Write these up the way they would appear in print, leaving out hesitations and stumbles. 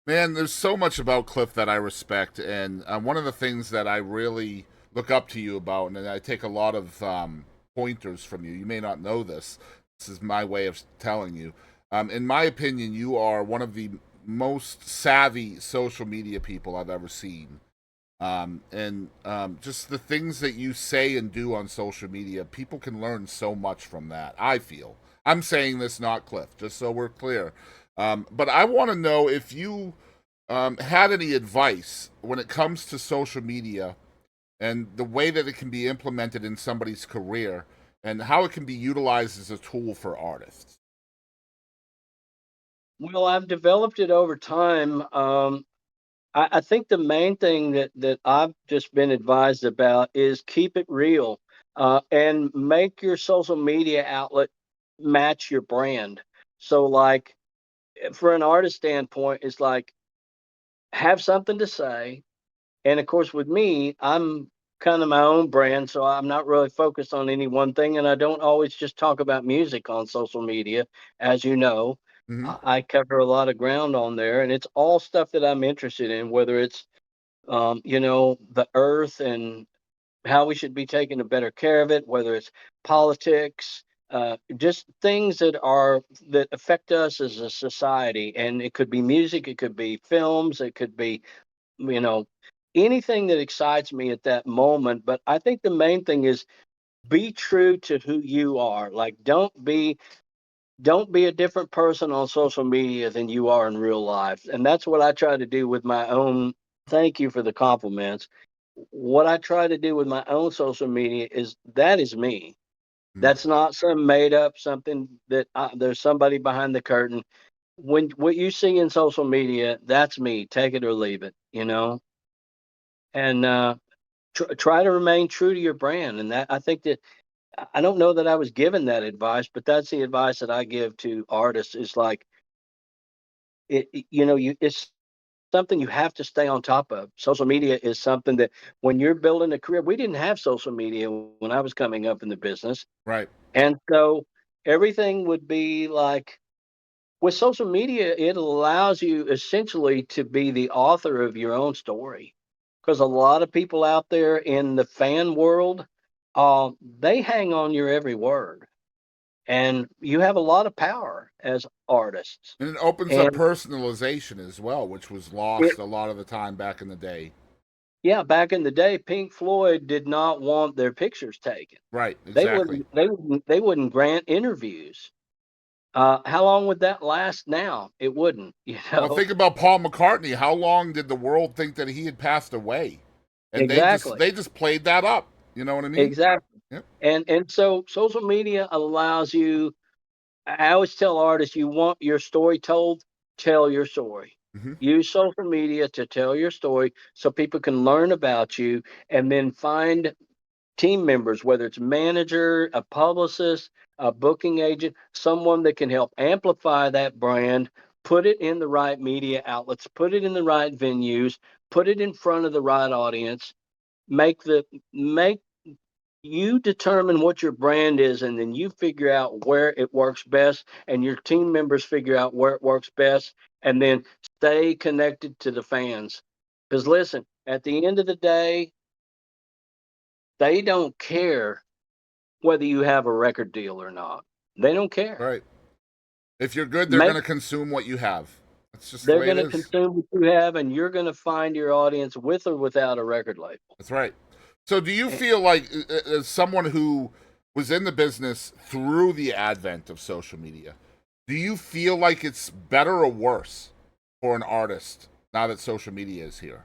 Man, there's so much about Cliff that I respect, and one of the things that I really look up to you about, and I take a lot of pointers from you. You may not know this. This is my way of telling you. In my opinion, you are one of the most savvy social media people I've ever seen. And just the things that you say and do on social media, people can learn so much from that. I feel. I'm saying this, not Cliff, just so we're clear. But I want to know if you had any advice when it comes to social media and the way that it can be implemented in somebody's career and how it can be utilized as a tool for artists. Well, I've developed it over time. I think the main thing that I've just been advised about is keep it real, and make your social media outlet match your brand. So, like for an artist standpoint, it's like have something to say. And of course, with me, I'm kind of my own brand, so I'm not really focused on any one thing. And I don't always just talk about music on social media, as you know. Mm-hmm. I cover a lot of ground on there, and it's all stuff that I'm interested in, whether it's the earth and how we should be taking a better care of it, whether it's politics, just things that affect us as a society. And it could be music, it could be films, it could be you know, anything that excites me at that moment. But I think the main thing is be true to who you are. Like don't be a different person on social media than you are in real life. And that's what I try to do with my own. Thank you for the compliments. What I try to do with my own social media is that is me. That's not some made up something that there's somebody behind the curtain. When what you see in social media, that's me. Take it or leave it, and try to remain true to your brand. And that I think that I don't know that I was given that advice, but that's the advice that I give to artists. Is like it's something you have to stay on top of. Social media is something that when you're building a career, we didn't have social media when I was coming up in the business, Right. and so everything would be like with social media, it allows you essentially to be the author of your own story. Because a lot of people out there in the fan world, they hang on your every word, and you have a lot of power as artists. And it opens up And personalization as well, which was it, lost a lot of the time back in the day. yeah, back in the day, Pink Floyd did not want their pictures taken. Right, They exactly. wouldn't. They wouldn't grant interviews. How long would that last? Now it wouldn't. Well, think about Paul McCartney. How long did the world think that he had passed away? And they just Exactly. they just played that up. You know what I mean? Exactly. Yep. And so social media allows you. I always tell artists, you want your story told, tell your story. Mm-hmm. Use social media to tell your story so people can learn about you and then find team members, whether it's manager, a publicist, a booking agent, someone that can help amplify that brand, put it in the right media outlets, put it in the right venues, put it in front of the right audience, make you determine what your brand is, and then you figure out where it works best, and your team members figure out where it works best, and then stay connected to the fans. Because listen, at the end of the day, they don't care whether you have a record deal or not. They don't care. Right. If you're good, they're Make going to consume what you have. That's just the They're way it going to is. consume what you have, and you're going to find your audience with or without a record label. That's right. So, do you Eh, feel like, as someone who was in the business through the advent of social media, do you feel like it's better or worse for an artist now that social media is here?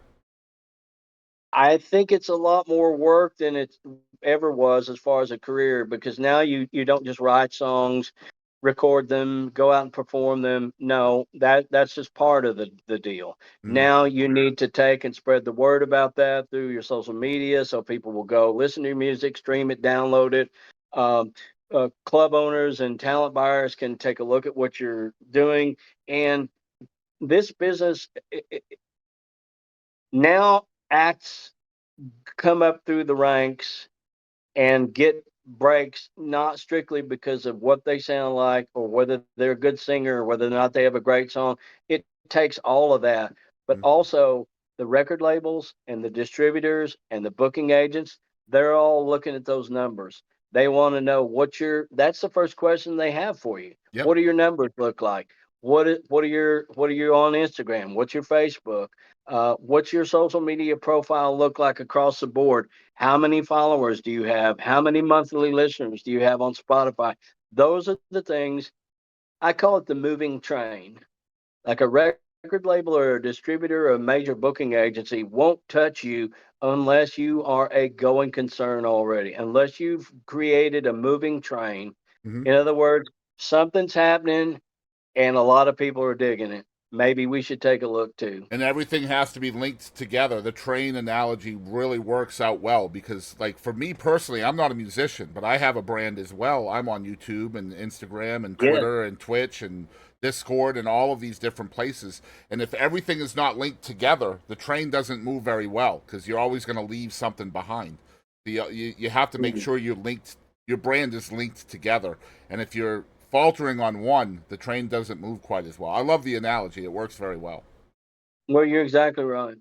I think it's a lot more work than it ever was as far as a career, because now you don't just write songs, record them, go out and perform them. No, that's just part of the deal. Mm-hmm. Now you need to take and spread the word about that through your social media so people will go listen to your music, stream it, download it. Um, Club owners and talent buyers can take a look at what you're doing, and this business now acts come up through the ranks and get breaks not strictly because of what they sound like or whether they're a good singer or whether or not they have a great song. It takes all of that, but Mhm. also the record labels and the distributors and the booking agents, they're all looking at those numbers. They want to know that's the first question they have for you. Yep. What do your numbers look like? What are you on Instagram? What's your Facebook? What's your social media profile look like across the board? How many followers do you have? How many monthly listeners do you have on Spotify? Those are the things. I call it the moving train. Like a record label or a distributor or a major booking agency won't touch you unless you are a going concern already, unless you've created a moving train. Hmm. In other words, something's happening and a lot of people are digging it. Maybe we should take a look too. And everything has to be linked together. The train analogy really works out well because, like, for me personally, I'm not a musician, but I have a brand as well. I'm on YouTube and Instagram and Yeah. Twitter and Twitch and Discord and all of these different places. And if everything is not linked together, the train doesn't move very well because you're always going to leave something behind. You have to make Mhm. sure you're linked, your brand is linked together. And if you're faltering on one, the train doesn't move quite as well. I love the analogy, it works very well. Well, you're exactly right.